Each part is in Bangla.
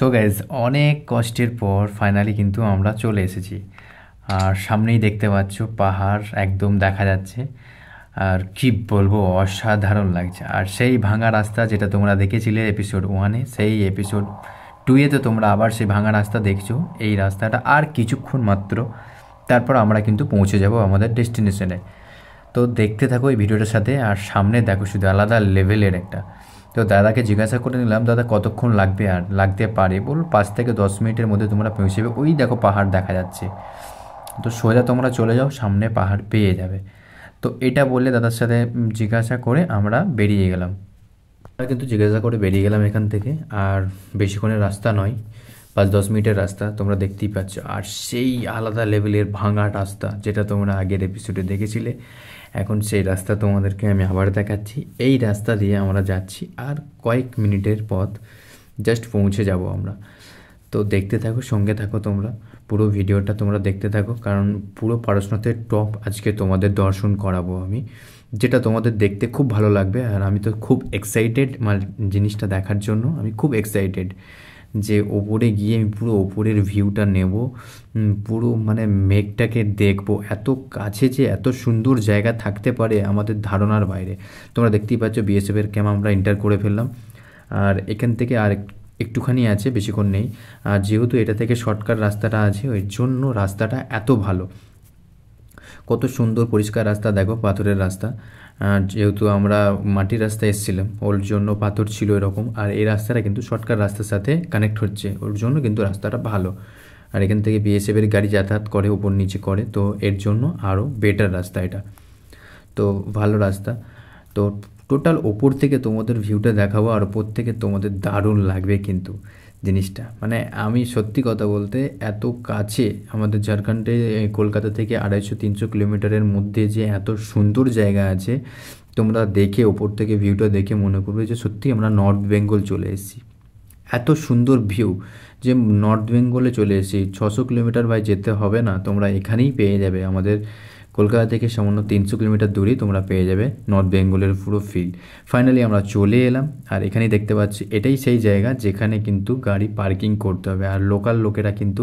সো গাইজ অনেক কষ্টের পর ফাইনালি কিন্তু আমরা চলে এসেছি। আর সামনেই দেখতে পাচ্ছ পাহাড় একদম দেখা যাচ্ছে। আর কি বলবো, অসাধারণ লাগছে। আর সেই ভাঙা রাস্তা যেটা তোমরা দেখেছিলে এপিসোড 1-এ, সেই এপিসোড 2-এ তো তোমরা আবার সেই ভাঙা রাস্তা দেখছো। এই রাস্তাটা আর কিছুক্ষণ মাত্র, তারপর আমরা কিন্তু পৌঁছে যাব আমাদের ডেস্টিনেশনে। তো দেখতে থাকো এই ভিডিওটার সাথে। আর সামনে দেখো শুধু আলাদা লেভেলের একটা। তো দাদাকে জিজ্ঞাসা করে নিলাম, দাদা কতক্ষণ লাগবে, আর লাগতে পারে বল 5 থেকে 10 মিনিটের মধ্যে তোমরা পৌঁছে যাবে। ওই দেখো পাহাড় দেখা যাচ্ছে, তো সোজা তোমরা চলে যাও, সামনে পাহাড় পেয়ে যাবে। তো এটা বললে দাদার সাথে জিজ্ঞাসা করে আমরা বেরিয়ে গেলাম। আমরা কিন্তু জিজ্ঞাসা করে বেরিয়ে গেলাম এখান থেকে। আর বেশিক্ষণের রাস্তা নয়, 5-10 মিনিটের রাস্তা, তোমরা দেখতেই পাচ্ছ। আর সেই আলাদা লেভেলের ভাঙা রাস্তা যেটা তোমরা আগের এপিসোডে দেখেছিলে, এখন সেই রাস্তা তোমাদেরকে আমি আবার দেখাচ্ছি। এই রাস্তা দিয়ে আমরা যাচ্ছি, আর কয়েক মিনিটের পথ জাস্ট পৌঁছে যাব আমরা। তো দেখতে থাকো, সঙ্গে থাকো তোমরা, পুরো ভিডিওটা তোমরা দেখতে থাকো, কারণ পুরো পড়াশোনাতে টপ আজকে তোমাদের দর্শন করাবো আমি, যেটা তোমাদের দেখতে খুব ভালো লাগবে। আর আমি তো খুব এক্সাইটেড জিনিসটা দেখার জন্য, আমি খুব এক্সাইটেড যে ওপরে গিয়ে আমি পুরো ওপরের ভিউটা নেব, পুরো মানে মেঘটাকে দেখবো। এত কাছে যে এত সুন্দর জায়গা থাকতে পারে আমাদের ধারণার বাইরে। তোমরা দেখতেই পাচ্ছ বিএসএফের ক্যাম্প আমরা এন্টার করে ফেললাম। আর এখান থেকে আর একটুখানি আছে, বেশিক্ষণ নেই। আর যেহেতু এটা থেকে শর্টকাট রাস্তাটা আছে, ওই জন্য রাস্তাটা এত ভালো। কত সুন্দর পরিষ্কার রাস্তা দেখো, পাথরের রাস্তা। যেহেতু আমরা মাটির রাস্তায় এসেছিলাম, ওর জন্য পাথর ছিল এরকম। আর এই রাস্তাটা কিন্তু শর্টকাট রাস্তার সাথে কানেক্ট হচ্ছে, ওর জন্য কিন্তু রাস্তাটা ভালো। আর এখান থেকে বিএসএফের গাড়ি যাতায়াত করে, ওপর নিচে করে, তো এর জন্য আরও বেটার রাস্তা এটা। তো ভালো রাস্তা। তো টোটাল ওপর থেকে তোমাদের ভিউটা দেখাবো, আর ওপর থেকে তোমাদের দারুণ লাগবে কিন্তু জিনিসটা। মানে আমি সত্যি কথা বলতে, এত কাছে আমাদের ঝাড়খণ্ডে, কলকাতা থেকে 250-300 কিলোমিটারের মধ্যে যে এত সুন্দর জায়গা আছে, তোমরা দেখে ওপর থেকে ভিউটা দেখে মনে করবে যে সত্যি আমরা নর্থ বেঙ্গল চলে এসেছি। এত সুন্দর ভিউ যে নর্থ বেঙ্গলে চলে এসেছি। 600 কিলোমিটার ভাই যেতে হবে না, তোমরা এখানেই পেয়ে যাবে। আমাদের কলকাতা থেকে সামান্য 300 কিলোমিটার দূরেই তোমরা পেয়ে যাবে নর্থ বেঙ্গলের পুরো ফিল। ফাইনালি আমরা চলে এলাম। আর এখানেই দেখতে পাচ্ছি, এটাই সেই জায়গা যেখানে কিন্তু গাড়ি পার্কিং করতে হবে। আর লোকাল লোকেরা কিন্তু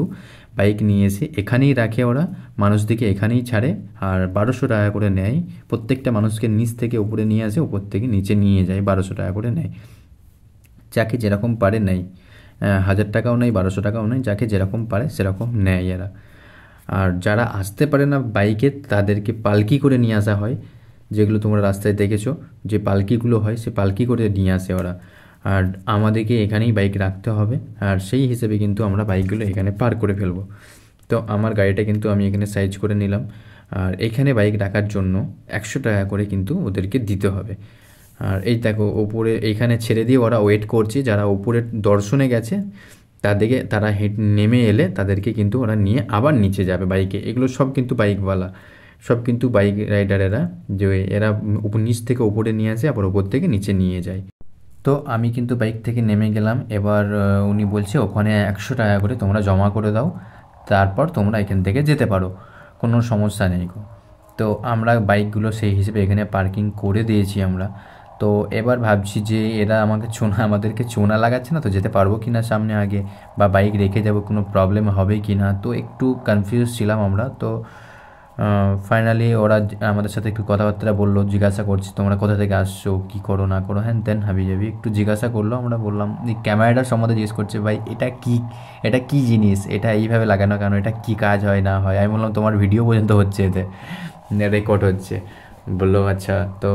বাইক নিয়ে এসে এখানেই রাখে, ওরা মানুষদিকে এখানেই ছাড়ে। আর 1200 টাকা করে নেয় প্রত্যেকটা মানুষকে। নিচ থেকে উপরে নিয়ে আসে, উপর থেকে নিচে নিয়ে যায়, 1200 টাকা করে নেয়। যাকে যেরকম পারে নেয়, 1000 টাকাও নেয়, 1200 টাকাও নেয়, যাকে যেরকম পারে সেরকম নেয় এরা। আর যারা আসতে পারে না বাইকে, তাদেরকে পালকি করে নিয়ে আসা হয়। যেগুলো তোমরা রাস্তায় দেখেছো, যে পালকিগুলো হয়, সে পালকি করে নিয়ে আসে ওরা। আর আমাদেরকে এখানেই বাইক রাখতে হবে, আর সেই হিসেবে কিন্তু আমরা বাইকগুলো এখানে পার করে ফেলবো। তো আমার গাড়িটা কিন্তু আমি এখানে সাইজ করে নিলাম। আর এখানে বাইক রাখার জন্য 100 টাকা করে কিন্তু ওদেরকে দিতে হবে। আর এই দেখো ওপরে এইখানে ছেড়ে দিয়ে ওরা ওয়েট করছে, যারা ওপরে দর্শনে গেছে তাদেরকে, তারা নেমে এলে তাদেরকে কিন্তু ওরা নিয়ে আবার নিচে যাবে বাইকে। এগুলো সব কিন্তু বাইকওয়ালা, সব কিন্তু বাইক রাইডারেরা, যে এরা নিচ থেকে ওপরে নিয়ে আসে, আবার ওপর থেকে নিচে নিয়ে যায়। তো আমি কিন্তু বাইক থেকে নেমে গেলাম। এবার উনি বলছে ওখানে 100 টাকা করে তোমরা জমা করে দাও, তারপর তোমরা এখান থেকে যেতে পারো, কোনো সমস্যা নেই গো। তো আমরা বাইকগুলো সেই হিসেবে এখানে পার্কিং করে দিয়েছি আমরা। তো এবার ভাবছি যে এরা আমাদেরকে চোনা লাগাচ্ছে না তো, যেতে পারবো কি না সামনে আগে, বা বাইক রেখে যাব, কোনো প্রবলেম হবে কি না। তো একটু কনফিউজ ছিলাম আমরা। তো ফাইনালি ওরা আমাদের সাথে একটু কথাবার্তা বললো, জিজ্ঞাসা করছি তোমরা কোথা থেকে আসছো, কী করো না করো, হ্যান তেন হাবি যাবি একটু জিজ্ঞাসা করলো। আমরা বললাম, এই ক্যামেরাটার সম্বন্ধে জিজ্ঞেস করছে, ভাই এটা কি জিনিস, এটা এইভাবে লাগানো কেন, এটা কি কাজ হয় না হয়। আমি বললাম তোমার ভিডিও পর্যন্ত হচ্ছে, এতে রেকর্ড হচ্ছে। বললো আচ্ছা। তো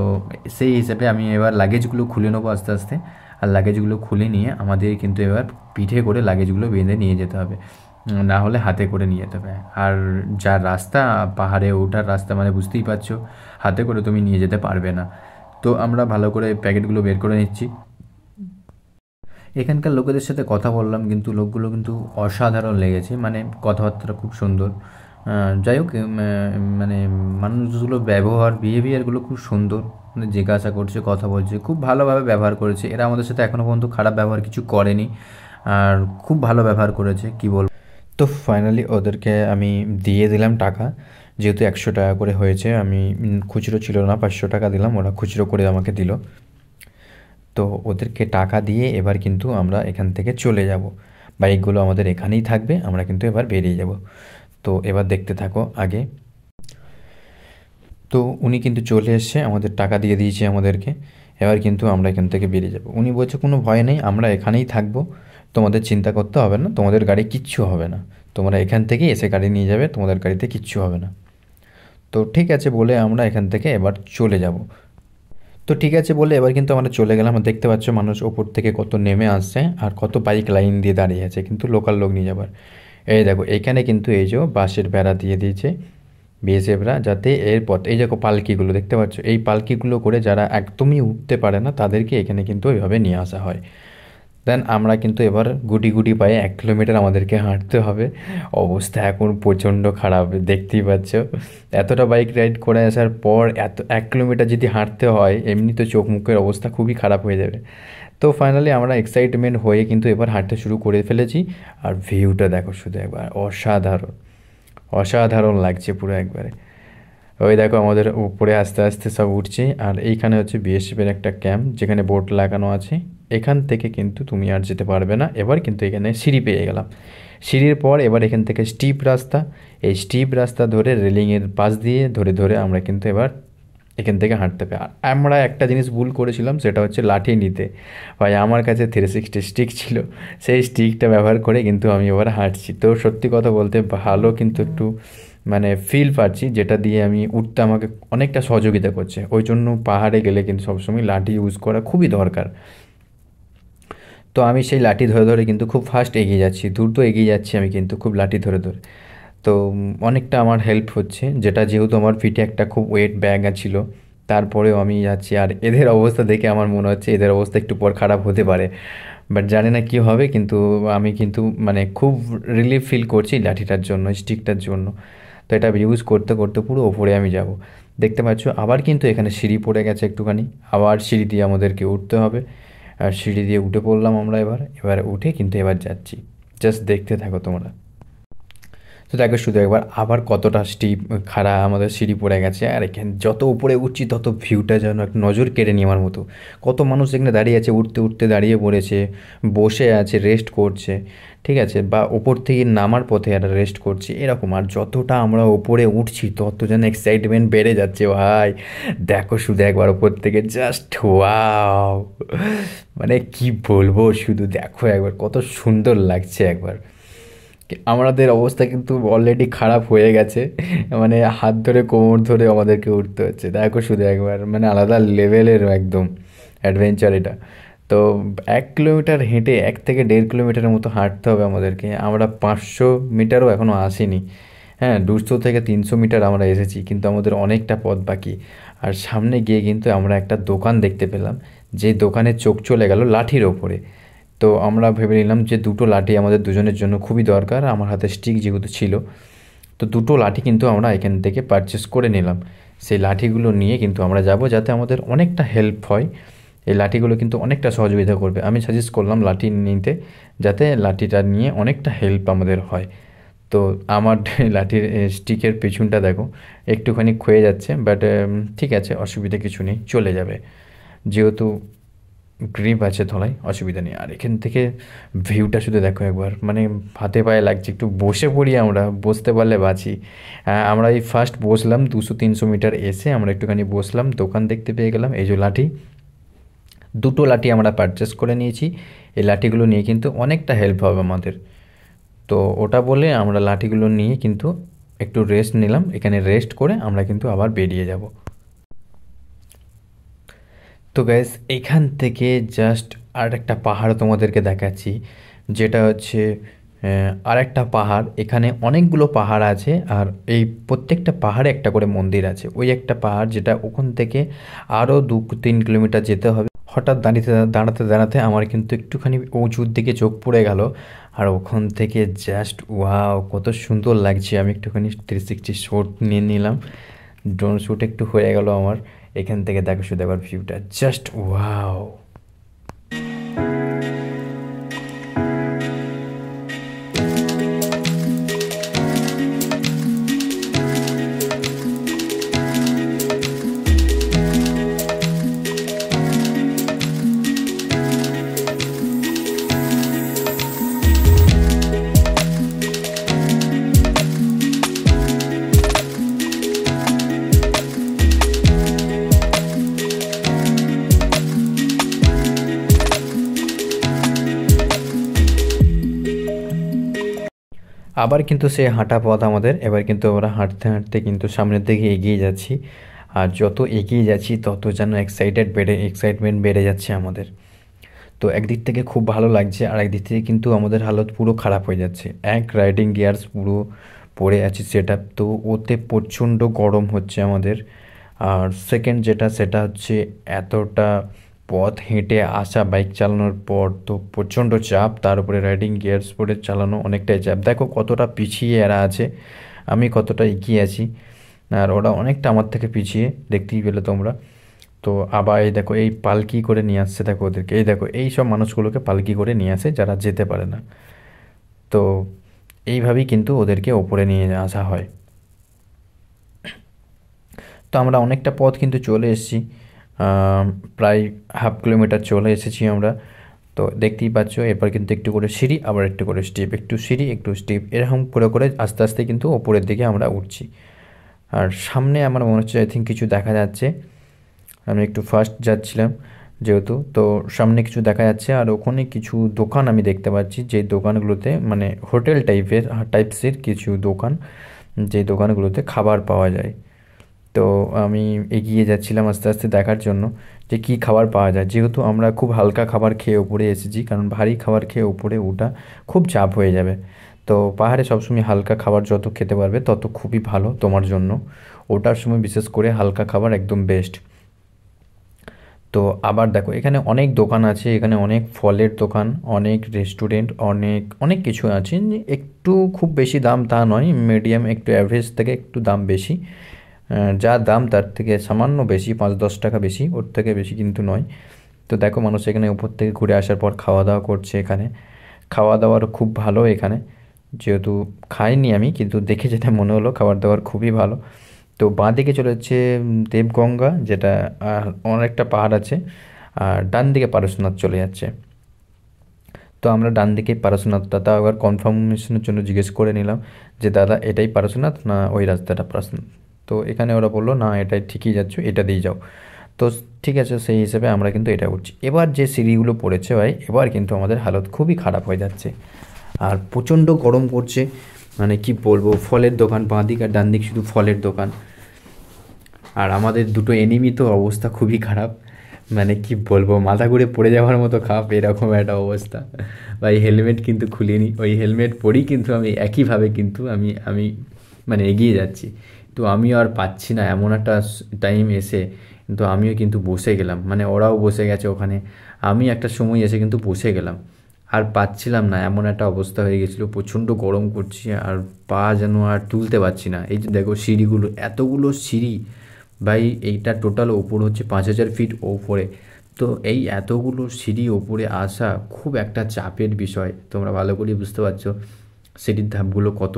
সেই হিসেবে আমি এবার লাগেজগুলো খুলে নেবো আস্তে আস্তে। আর লাগেজগুলো খুলে নিয়ে আমাদের কিন্তু এবার পিঠে করে লাগেজগুলো বেঁধে নিয়ে যেতে হবে, না হলে হাতে করে নিয়ে যেতে হবে। আর যা রাস্তা, পাহাড়ে ওঠার রাস্তা, মানে বুঝতেই পারছো, হাতে করে তুমি নিয়ে যেতে পারবে না। তো আমরা ভালো করে প্যাকেটগুলো বের করে নিচ্ছি। এখানকার লোকেদের সাথে কথা বললাম, কিন্তু লোকগুলো কিন্তু অসাধারণ লেগেছে, মানে কথাবার্তা খুব সুন্দর। যাই হোক, মানে মানুষগুলো বিহেভিয়ারগুলো খুব সুন্দর। মানে জিজ্ঞাসা করছে, কথা বলছে, খুব ভালোভাবে ব্যবহার করেছে। এরা আমাদের সাথে এখনও পর্যন্ত খারাপ ব্যবহার কিছু করেনি, আর খুব ভালো ব্যবহার করেছে, কী বলবো। তো ফাইনালি ওদেরকে আমি দিয়ে দিলাম টাকা, যেহেতু 100 টাকা করে হয়েছে। আমি খুচরো ছিল না, 500 টাকা দিলাম, ওরা খুচরো করে আমাকে দিল। তো ওদেরকে টাকা দিয়ে এবার কিন্তু আমরা এখান থেকে চলে যাব। বাইকগুলো আমাদের এখানেই থাকবে, আমরা কিন্তু এবার বেরিয়ে যাব। তো এবার দেখতে থাকো আগে। তো উনি কিন্তু চলে এসছে, আমাদের টাকা দিয়ে দিয়েছে আমাদেরকে। এবার কিন্তু আমরা এখান থেকে বেরিয়ে যাব। উনি বলছে কোনো ভয় নেই, আমরা এখানেই থাকবো, তোমাদের চিন্তা করতে হবে না, তোমাদের গাড়ি কিচ্ছু হবে না, তোমরা এখান থেকেই এসে গাড়ি নিয়ে যাবে, তোমাদের গাড়িতে কিচ্ছু হবে না। তো ঠিক আছে বলে আমরা এখান থেকে এবার চলে যাব। তো ঠিক আছে বলে এবার কিন্তু আমরা চলে গেলাম। আর দেখতে পাচ্ছ মানুষ ওপর থেকে কত নেমে আসছে আর কত বাইক লাইন দিয়ে দাঁড়িয়ে আছে, কিন্তু লোকাল লোক নিয়ে যাবার। এই দেখো এখানে কিন্তু এই যে বাঁশের বেড়া দিয়ে দিয়েছে বিএসএফরা, যাতে এই দেখো পালকিগুলো দেখতে পাচ্ছ, এই পালকিগুলো করে যারা একদমই উঠতে পারে না তাদেরকে এখানে কিন্তু ওইভাবে নিয়ে আসা হয়। দেন আমরা কিন্তু এবার গুটি গুটি পায়ে 1 কিলোমিটার আমাদেরকে হাঁটতে হবে। অবস্থা এখন প্রচণ্ড খারাপ, দেখতেই পাচ্ছ। এতটা বাইক রাইড করে আসার পর 1 কিলোমিটার যদি হাঁটতে হয়, এমনি তো চোখ মুখের অবস্থা খুবই খারাপ হয়ে যাবে। তো ফাইনালি আমরা এক্সাইটমেন্ট হয়ে কিন্তু এবার হাঁটতে শুরু করে ফেলেছি। আর ভিউটা দেখো শুধু একবার, অসাধারণ অসাধারণ লাগছে পুরো একবারে। ওই দেখো আমাদের উপরে আস্তে আস্তে সব উঠছে। আর এইখানে হচ্ছে বিএসএফের একটা ক্যাম্প, যেখানে বোর্ড লাগানো আছে। এখান থেকে কিন্তু তুমি আর যেতে পারবে না। এবার কিন্তু এখানে সিঁড়ি পেয়ে গেলাম। সিঁড়ির পর এবার এখান থেকে স্টিপ রাস্তা, এই স্টিপ রাস্তা ধরে রেলিংয়ের পাশ দিয়ে ধরে ধরে আমরা কিন্তু এবার এখান থেকে হাঁটতে হবে। আর আমরা একটা জিনিস ভুল করেছিলাম, সেটা হচ্ছে লাঠি নিতে। ভাই আমার কাছে 360 স্টিক ছিল, সেই স্টিকটা ব্যবহার করে কিন্তু আমি এবার হাঁটছি। তো সত্যি কথা বলতে ভালো কিন্তু একটু মানে ফিল পাচ্ছি, যেটা দিয়ে আমি উঠতে আমাকে অনেকটা সহযোগিতা করছে। ওই জন্য পাহাড়ে গেলে কিন্তু সবসময় লাঠি ইউজ করা খুবই দরকার। তো আমি সেই লাঠি ধরে ধরে কিন্তু খুব ফাস্ট এগিয়ে যাচ্ছি, দ্রুত এগিয়ে যাচ্ছি আমি কিন্তু খুব লাঠি ধরে ধরে। তো অনেকটা আমার হেল্প হচ্ছে, যেটা যেহেতু আমার পিঠে একটা খুব ওয়েট ব্যাগ ছিল, তারপরেও আমি যাচ্ছি। আর এদের অবস্থা দেখে আমার মনে হচ্ছে এদের অবস্থা একটু পর খারাপ হতে পারে, বাট জানি না কী হবে। কিন্তু আমি কিন্তু মানে খুব রিলিফ ফিল করছি লাঠিটার জন্য, স্টিকটার জন্য। তো এটা ইউজ করতে করতে পুরো ওপরে আমি যাব। দেখতে পাচ্ছ আবার কিন্তু এখানে সিঁড়ি পড়ে গেছে একটুখানি, আবার সিঁড়ি দিয়ে আমাদেরকে উঠতে হবে। আর সিঁড়ি দিয়ে উঠে পড়লাম আমরা। এবার উঠে কিন্তু এবার যাচ্ছি, জাস্ট দেখতে থাকো তোমরা। তো দেখো শুধু একবার আবার কতটা স্টিপ খাড়া আমাদের সিঁড়ি পড়ে গেছে। আর এখানে যত উপরে উঠছি তত ভিউটা যেন এক নজর কেড়ে নেওয়ার মতো। কত মানুষ এখানে দাঁড়িয়ে আছে, উঠতে উঠতে দাঁড়িয়ে পড়েছে, বসে আছে, রেস্ট করছে, ঠিক আছে, বা ওপর থেকে নামার পথে একটা রেস্ট করছে এরকম। আর যতটা আমরা ওপরে উঠছি তত যেন এক্সাইটমেন্ট বেড়ে যাচ্ছে ভাই। দেখো শুধু একবার ওপর থেকে জাস্ট ওয়াও, মানে কি বলবো, শুধু দেখো একবার কত সুন্দর লাগছে একবার। আমাদের অবস্থা কিন্তু অলরেডি খারাপ হয়ে গেছে, মানে হাত ধরে কোমর ধরে আমাদেরকে উঠতে হচ্ছে। দেখো শুধু একবার, মানে আলাদা লেভেলের একদম অ্যাডভেঞ্চার এটা। তো 1 কিলোমিটার হেঁটে 1 থেকে 1.5 কিলোমিটারের মতো হাঁটতে হবে আমাদেরকে। আমরা 500 মিটারও এখনও আসিনি। হ্যাঁ, 200 থেকে 300 মিটার আমরা এসেছি, কিন্তু আমাদের অনেকটা পথ বাকি। আর সামনে গিয়ে কিন্তু আমরা একটা দোকান দেখতে পেলাম, যে দোকানের চোখ চলে গেল লাঠির ওপরে। তো আমরা ভেবে নিলাম যে দুটো লাঠি আমাদের দুজনের জন্য খুবই দরকার, আমার হাতে স্টিক যেহেতু ছিল। তো দুটো লাঠি কিন্তু আমরা এখান থেকে পারচেস করে নিলাম। সেই লাঠিগুলো নিয়ে কিন্তু আমরা যাব, যাতে আমাদের অনেকটা হেল্প হয়। এই লাঠিগুলো কিন্তু অনেকটা সহযোগিতা করবে। আমি সাজেস্ট করলাম লাঠি নিতে, যাতে লাঠিটা নিয়ে অনেকটা হেল্প আমাদের হয়। তো আমার লাঠির স্টিকের পেছনটা দেখো একটুখানি ক্ষয়ে যাচ্ছে, বাট ঠিক আছে, অসুবিধা কিছু নেই, চলে যাবে, যেহেতু গ্রিপ আছে ধলাই, অসুবিধা নেই। আর এখান থেকে ভিউটা শুধু দেখো একবার, মানে হাতে পায়ে লাগছে। একটু বসে পড়ি আমরা, বসতে পারলে বাঁচি। আমরা এই ফার্স্ট বসলাম 200-300 মিটার এসে আমরা একটুখানি বসলাম, দোকান দেখতে পেয়ে গেলাম। এই যে লাঠি, দুটো লাঠি আমরা পারচেস করে নিয়েছি। এই লাঠিগুলো নিয়ে কিন্তু অনেকটা হেল্প হবে আমাদের। তো ওটা বলে আমরা লাঠিগুলো নিয়ে কিন্তু একটু রেস্ট নিলাম। এখানে রেস্ট করে আমরা কিন্তু আবার বেরিয়ে যাব। তো গ্যাস এখান থেকে জাস্ট আর একটা পাহাড় তোমাদেরকে দেখাচ্ছি, যেটা হচ্ছে আর একটা পাহাড়। এখানে অনেকগুলো পাহাড় আছে, আর এই প্রত্যেকটা পাহাড়ে একটা করে মন্দির আছে। ওই একটা পাহাড় যেটা ওখান থেকে আরও 2-3 কিলোমিটার যেতে হবে। হঠাৎ দাঁড়াতে দাঁড়াতে আমার কিন্তু একটুখানি উঁচুর দিকে চোখ পড়ে গেল। আর ওখান থেকে জাস্ট ওয়াও, কত সুন্দর লাগছে। আমি একটুখানি 360 শট নিয়ে নিলাম, ড্রোন শ্যুট একটু হয়ে গেল আমার। এখান থেকে দেখো শুধু একবার ভিউটা, জাস্ট ওয়াও। আবার কিন্তু সেই হাঁটা পথ আমাদের, এবার কিন্তু আমরা হাঁটতে হাঁটতে কিন্তু সামনের দিকে এগিয়ে যাচ্ছি। আর যত এগিয়ে যাচ্ছি তত যেন এক্সাইটমেন্ট বেড়ে যাচ্ছে আমাদের। তো একদিক থেকে খুব ভালো লাগছে, আর একদিক থেকে কিন্তু আমাদের হালত পুরো খারাপ হয়ে যাচ্ছে। এক রাইডিং গিয়ার্স পুরো পড়ে আছে সেটা, তো ওতে প্রচণ্ড গরম হচ্ছে আমাদের। আর সেকেন্ড যেটা সেটা হচ্ছে এতটা পথ হেঁটে আসা বাইক চালানোর পর তো প্রচণ্ড চাপ, তার উপরে রাইডিং গিয়ার্স পরে চালানো অনেকটাই চাপ। দেখো কতটা পিছিয়ে এরা আছে, আমি কতটা এগিয়ে আছি, আর ওরা অনেকটা আমার থেকে পিছিয়ে, দেখতেই পেলে তোমরা। তো আবার এই দেখো এই পালকি করে নিয়ে আসছে, দেখো ওদেরকে, এই দেখো এই সব মানুষগুলোকে পালকি করে নিয়ে আসে যারা যেতে পারে না। তো এইভাবেই কিন্তু ওদেরকে ওপরে নিয়ে আসা হয়। তো আমরা অনেকটা পথ কিন্তু চলে এসেছি, প্রায় 1/2 কিলোমিটার চলে এসেছি আমরা। তো দেখতেই পাচ্ছ এরপর কিন্তু একটু করে সিঁড়ি, আবার একটু করে স্টেপ, একটু সিঁড়ি একটু স্টেপ, এরকম করে করে আস্তে আস্তে কিন্তু ওপরের দিকে আমরা উঠছি। আর সামনে আমার মনে হচ্ছে আই থিঙ্ক কিছু দেখা যাচ্ছে, আমি একটু ফার্স্ট যাচ্ছিলাম যেহেতু, তো সামনে কিছু দেখা যাচ্ছে। আর ওখানে কিছু দোকান আমি দেখতে পাচ্ছি, যে দোকানগুলোতে মানে হোটেল টাইপসের কিছু দোকান, যে দোকানগুলোতে খাবার পাওয়া যায়। তো আমি এগিয়ে যাচ্ছিলাম আস্তে আস্তে দেখার জন্য যে কী খাবার পাওয়া যায়, যেহেতু আমরা খুব হালকা খাবার খেয়ে উপরে এসেছি, কারণ ভারী খাবার খেয়ে উপরে ওঠা খুব চাপ হয়ে যাবে। তো পাহাড়ে সবসময় হালকা খাবার যত খেতে পারবে তত খুবই ভালো তোমার জন্য, ওটার সময় বিশেষ করে হালকা খাবার একদম বেস্ট। তো আবার দেখো এখানে অনেক দোকান আছে, এখানে অনেক ফলের দোকান, অনেক রেস্টুরেন্ট, অনেক অনেক কিছু আছে। একটু খুব বেশি দাম তা নয়, মিডিয়াম একটু অ্যাভারেজ থেকে একটু দাম বেশি। যা দাম তার থেকে সামান্য বেশি, 5-10 টাকা বেশি, ওর থেকে বেশি কিন্তু নয়। তো দেখো মানুষ এখানে উপর থেকে ঘুরে আসার পর খাওয়া দাওয়া করছে। এখানে খাওয়া দাওয়ার খুব ভালো এখানে, যেহেতু খাইনি আমি, কিন্তু দেখে যেটা মনে হলো খাবার দাবার খুবই ভালো। তো বাঁ দিকে চলে যাচ্ছে দেবগঙ্গা, যেটা অনেকটা পাহাড় আছে, আর ডান দিকে পারশনাথ চলে যাচ্ছে। তো আমরা ডান দিকে পারশনাথ, দাদা আবার কনফার্মেশনের জন্য জিজ্ঞেস করে নিলাম যে দাদা এটাই পারশনাথ না ওই রাস্তাটা পারশনাথ। তো এখানে ওরা বললো না এটাই ঠিকই যাচ্ছ, এটা দিয়ে যাও। তো ঠিক আছে, সেই হিসেবে আমরা কিন্তু এটা করছি। এবার যে সিঁড়িগুলো পড়েছে ভাই, এবার কিন্তু আমাদের হালত খুবই খারাপ হয়ে যাচ্ছে, আর প্রচণ্ড গরম পড়ছে। মানে কি বলবো, ফলের দোকান বাঁ দিক আর ডান দিক শুধু ফলের দোকান। আর আমাদের দুটো এনিমি তো অবস্থা খুবই খারাপ, মানে কি বলবো, মাথা ঘুরে পড়ে যাওয়ার মতো খারাপ এরকম একটা অবস্থা। ভাই হেলমেট কিন্তু খুলিনি, ওই হেলমেট পরেই কিন্তু আমি একইভাবে কিন্তু আমি আমি মানে এগিয়ে যাচ্ছি। তো আমিও আর পাচ্ছি না, এমন একটা টাইম এসে কিন্তু আমিও কিন্তু বসে গেলাম, মানে ওরাও বসে গেছে ওখানে, আমি একটা সময় এসে কিন্তু বসে গেলাম। আর পাচ্ছিলাম না, এমন একটা অবস্থা হয়ে গেছিলো, প্রচণ্ড গরম করছি, আর পা যেন আর তুলতে পারছি না। এই যে দেখো সিঁড়িগুলো, এতগুলো সিঁড়ি ভাই, এইটা টোটাল ওপর হচ্ছে 5,000 ফিট ওপরে। তো এই এতগুলো সিঁড়ি ওপরে আসা খুব একটা চাপের বিষয়, তোমরা ভালো করেই বুঝতে পারছো সিঁড়ির ধাপগুলো কত।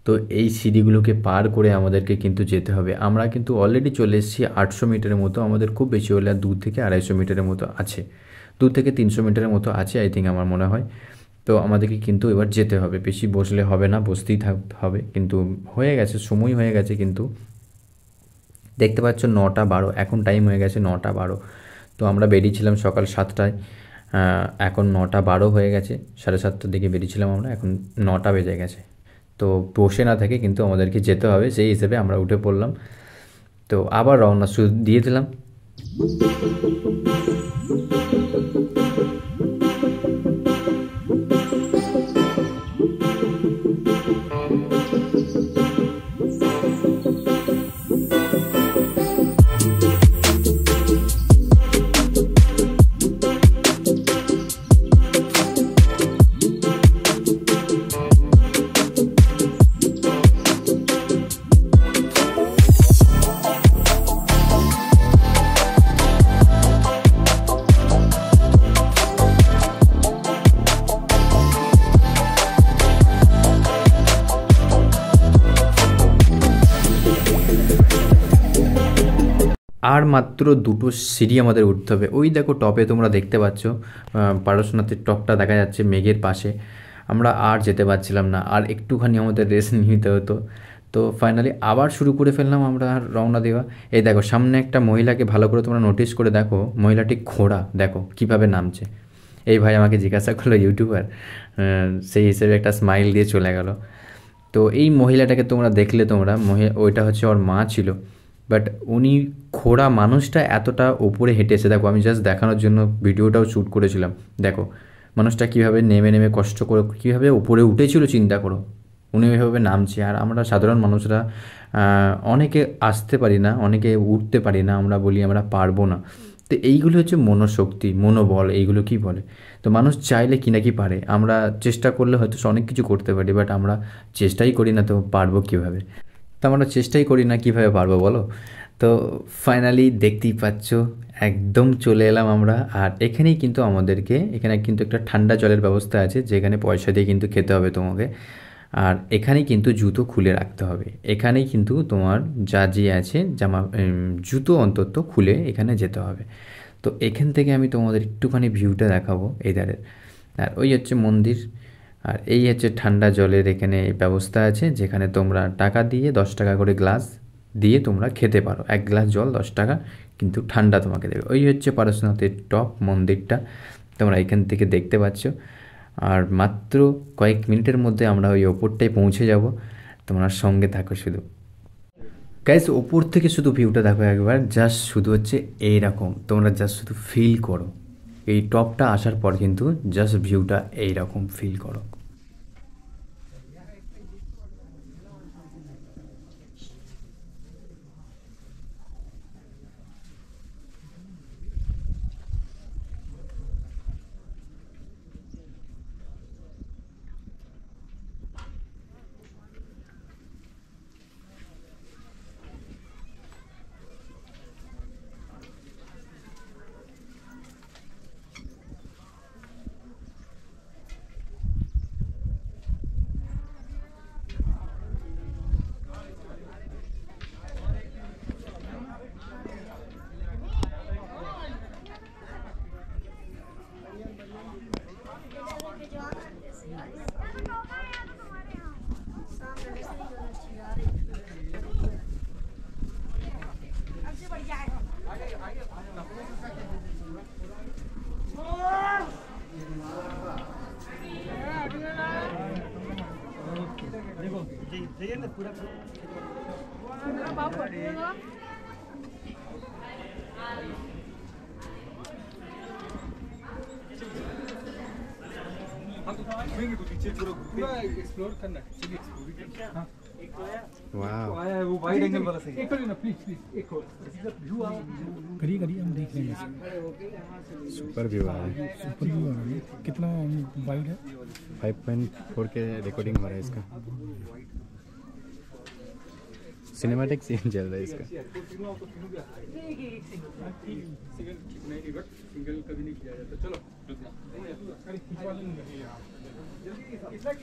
তো এই সিঁড়িগুলোকে পার করে আমাদেরকে কিন্তু যেতে হবে। আমরা কিন্তু অলরেডি চলে এসেছি 800 মিটারের মতো, আমাদের খুব বেশি হলে আর 2 থেকে 250 মিটারের মতো আছে, 2 থেকে 300 মিটারের মতো আছে আই থিঙ্ক, আমার মনে হয়। তো আমাদেরকে কিন্তু এবার যেতে হবে, বেশি বসলে হবে না, বসতেই থাকতে হবে। কিন্তু হয়ে গেছে, সময় হয়ে গেছে কিন্তু, দেখতে পাচ্ছ 9টা 12, এখন টাইম হয়ে গেছে 9টা 12। তো আমরা বেরিয়েছিলাম সকাল 7টায়, এখন 9টা 12 হয়ে গেছে, 7:30টার দিকে বেরিয়েছিলাম আমরা, এখন 9টা বেজে গেছে। তো বসে না থেকে কিন্তু আমাদেরকে যেতে হবে, সেই হিসেবে আমরা উঠে পড়লাম। তো আবার রওনা শুরু দিয়ে দিলাম। আর মাত্র 2টো সিঁড়ি আমাদের উঠতে হবে। ওই দেখো টপে তোমরা দেখতে পাচ্ছ, পারশনাথের টপটা দেখা যাচ্ছে মেঘের পাশে। আমরা আর যেতে পারছিলাম না, আর একটুখানি আমাদের রেস্ট নিতে হতো। তো ফাইনালি আবার শুরু করে ফেললাম আমরা রওনা দেওয়া। এই দেখো সামনে একটা মহিলাকে ভালো করে তোমরা নোটিস করে দেখো, মহিলাটি ঘোড়া দেখো কীভাবে নামছে। এই ভাই আমাকে জিজ্ঞাসা করলো ইউটিউবার, সেই হিসেবে একটা স্মাইল দিয়ে চলে গেল। তো এই মহিলাটাকে তোমরা দেখলে, তোমরা ওইটা হচ্ছে ওর মা ছিল। বাট উনি খোড়া মানুষটা এতটা ওপরে হেঁটেছে, দেখো আমি জাস্ট দেখানোর জন্য ভিডিওটাও শ্যুট করেছিলাম। দেখো মানুষটা কীভাবে নেমে নেমে কষ্ট করে কীভাবে উপরে উঠেছিল চিন্তা করো, উনি ওইভাবে নামছে। আর আমরা সাধারণ মানুষরা অনেকে আসতে পারি না, অনেকে উঠতে পারি না, আমরা বলি আমরা পারবো না। তো এইগুলো হচ্ছে মনোশক্তি, মনোবল, এইগুলো কি বলে। তো মানুষ চাইলে কি না কি পারে, আমরা চেষ্টা করলে হয়তো অনেক কিছু করতে পারি, বাট আমরা চেষ্টাই করি না, তো পারবো কীভাবে। তো আমরা চেষ্টাই করি না, কীভাবে পারবো বলো। তো ফাইনালি দেখতেই পাচ্ছ একদম চলে এলাম আমরা। আর এখানেই কিন্তু আমাদেরকে, এখানে কিন্তু একটা ঠান্ডা জলের ব্যবস্থা আছে, যেখানে পয়সা দিয়ে কিন্তু খেতে হবে তোমাকে। আর এখানেই কিন্তু জুতো খুলে রাখতে হবে, এখানেই কিন্তু তোমার যা যে আছে জুতো অন্তত খুলে এখানে যেতে হবে। তো এখান থেকে আমি তোমাদের একটুখানি ভিউটা দেখাবো এই ধারের। আর ওই হচ্ছে মন্দির, আর এই হচ্ছে ঠান্ডা জলের এখানে ব্যবস্থা আছে, যেখানে তোমরা টাকা দিয়ে 10 টাকা করে গ্লাস দিয়ে তোমরা খেতে পারো। 1 গ্লাস জল 10 টাকা, কিন্তু ঠান্ডা তোমাকে দেবে। ওই হচ্ছে পারশনাথের টপ মন্দিরটা, তোমরা এখান থেকে দেখতে পাচ্ছ। আর মাত্র কয়েক মিনিটের মধ্যে আমরা ওই ওপরটায় পৌঁছে যাব, তোমরা সঙ্গে থাকো শুধু। গাইস ওপর থেকে শুধু ভিউটা দেখো একবার, জাস্ট শুধু হচ্ছে এইরকম, তোমরা জাস্ট শুধু ফিল করো। এই টপটা আসার পর কিন্তু জাস্ট ভিউটা এইরকম ফিল করো। करिए हम देख लेंगे। सुपर व्यू आ रहा है, सुपर व्यू आ रहा है। कितना वाइड है? 5.4 के रिकॉर्डिंग हो रहा है इसका, सिनेमैटिक सीन चल रहा है इसका।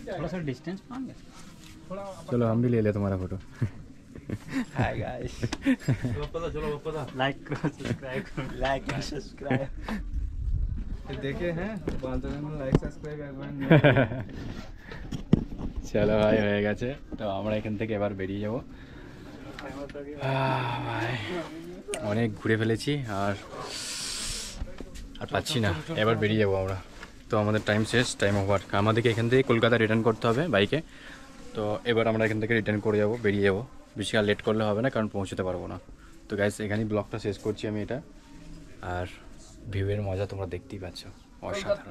थोड़ा सा डिस्टेंस मांगे। चलो हम भी ले ले तुम्हारा फोटो। हाय गाइस, चलो लाइक करो, सब्सक्राइब करो, लाइक एंड सब्सक्राइब। देखे हैं বলতে না লাইক সাবস্ক্রাইব একবার। চলো ভাই হয়ে গেছে, তো আমরা এখান থেকে এবার বেরিয়ে যাব। ভাই অনেক ঘুরে ফেলেছি, আর পাচ্ছি না, এবার বেরিয়ে যাবো আমরা। তো আমাদের টাইম শেষ, টাইম ওভার। আমাদেরকে এখান থেকে কলকাতা রিটার্ন করতে হবে বাইকে। তো এবার আমরা এখান থেকে রিটার্ন করে যাবো, বেরিয়ে যাবো। বেশি আর লেট করলে হবে না, কারণ পৌঁছতে পারবো না। তো গাইস এখানেই ব্লগটা শেষ করছি আমি এটা। আর ভিউয়ের মজা তোমরা দেখতেই পাচ্ছ, অসাধারণ।